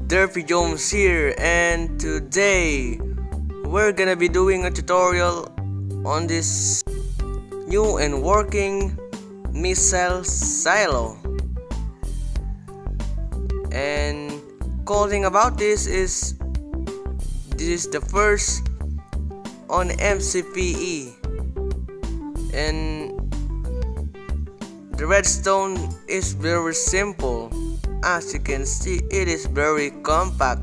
DerpyJhomes here, and today we're gonna be doing a tutorial on this new and working missile silo. And cool thing about this is the first on Mcpe, and the redstone is very simple. As you can see, it is very compact.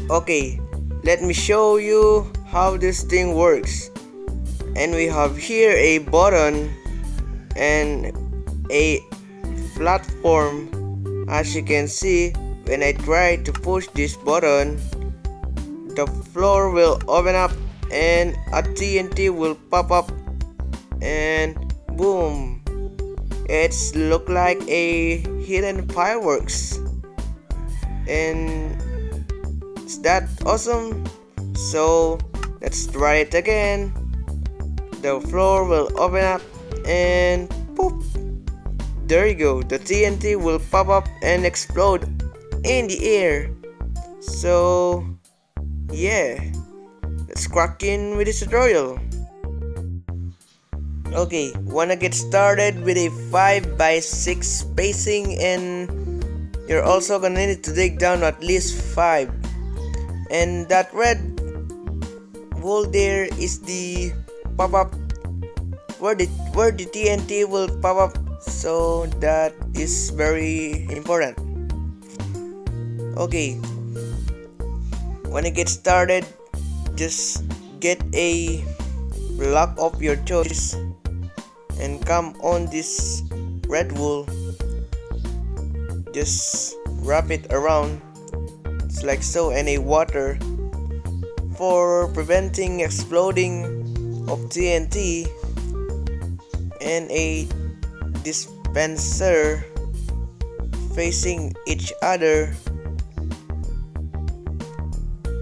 Okay, let me show you how this thing works. And we have here a button and a platform. As you can see, when I try to push this button, the floor will open up and a TNT will pop up, and boom, it's look like a hidden fireworks. And is that awesome? So let's try it again. The floor will open up and poof, there you go, the TNT will pop up and explode in the air. So yeah, let's crack in with this tutorial. Okay, wanna get started with a 5x6 spacing, and you're also gonna need to dig down at least 5. And that red wool there is the pop-up where the TNT will pop up, so that is very important. Okay, when you get started, just get a block of your choice and come on this red wool. Just wrap it around, it's like so, and a water for preventing exploding of TNT, and a dispenser facing each other,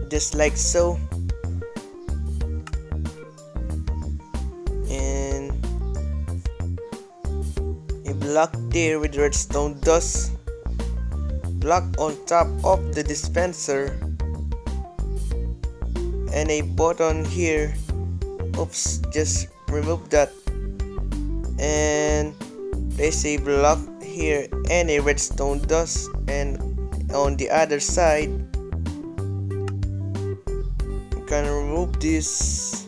just like so. And a block there with redstone dust, block on top of the dispenser, and a button here. Oops, just remove that. And there's a block here and a redstone dust, and on the other side I'm gonna remove this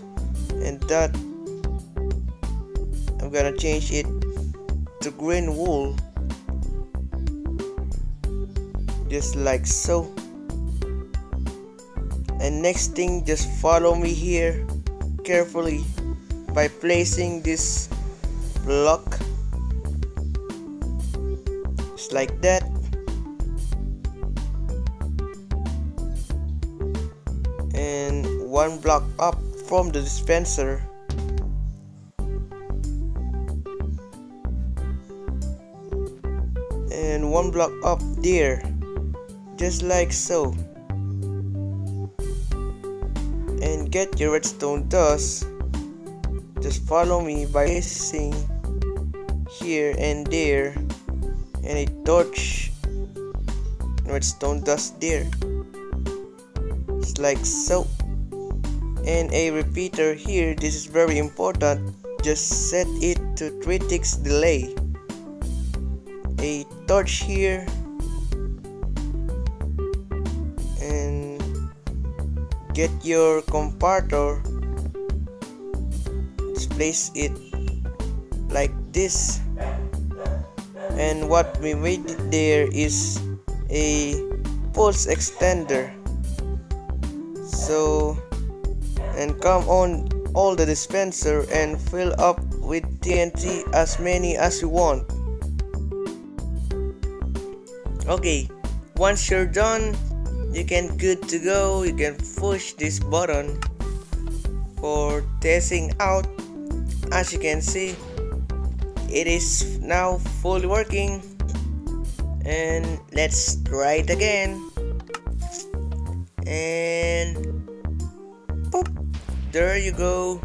and that. I'm gonna change it to green wool, just like so. And next thing, just follow me here carefully by placing this block just like that, and one block up from the dispenser, and one block up there, just like so. And get your redstone dust. Just follow me by placing here and there, and a torch redstone dust there, just like so. And a repeater here, this is very important, just set it to 3 ticks delay. A torch here, and get your comparator, just place it like this. And what we made there is a pulse extender. So, and come on all the dispenser and fill up with TNT as many as you want. Okay, once you're done, you can good to go. You can push this button for testing out. As you can see, it is now fully working, and let's try it again. And pop, there you go.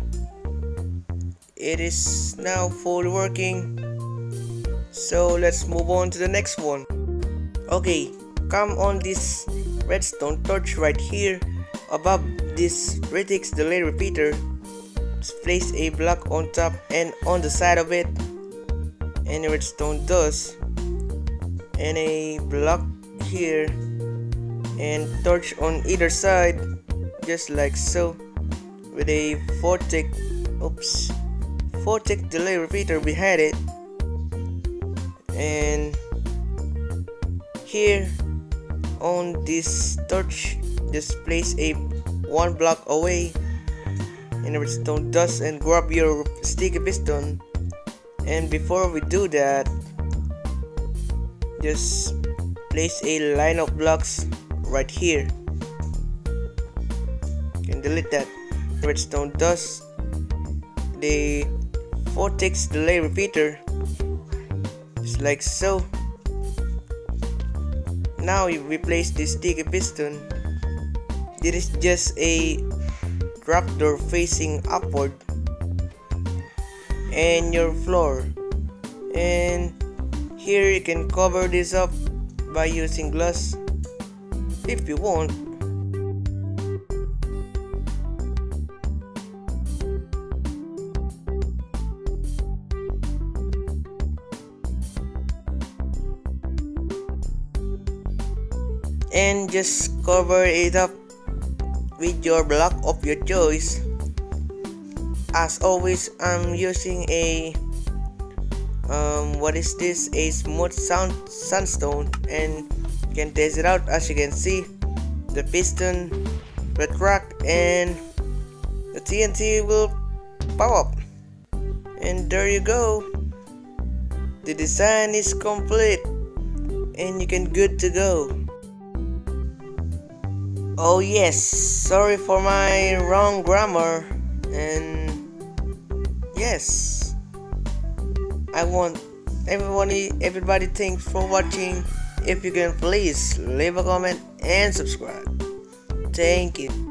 It is now fully working. So let's move on to the next one. Okay, come on this redstone torch right here above this vertex delay repeater. Just place a block on top and on the side of it, and a redstone dust, and a block here, and torch on either side, just like so, with a vortex delay repeater behind it. And here on this torch, just place a one block away and a redstone dust and grab your sticky piston. And before we do that, just place a line of blocks right here. You can delete that. Redstone dust, the vortex delay repeater, just like so. Now you replace the sticky piston. This is just a trapdoor facing upward, and your floor. And here you can cover this up by using glass if you want. And just cover it up with your block of your choice. As always, I'm using a a smooth sandstone, and you can test it out. As you can see, the piston retract and the TNT will pop up, and there you go. The design is complete and you can good to go. Oh yes, sorry for my wrong grammar, and yes, I want everybody thanks for watching. If you can, please leave a comment and subscribe. Thank you.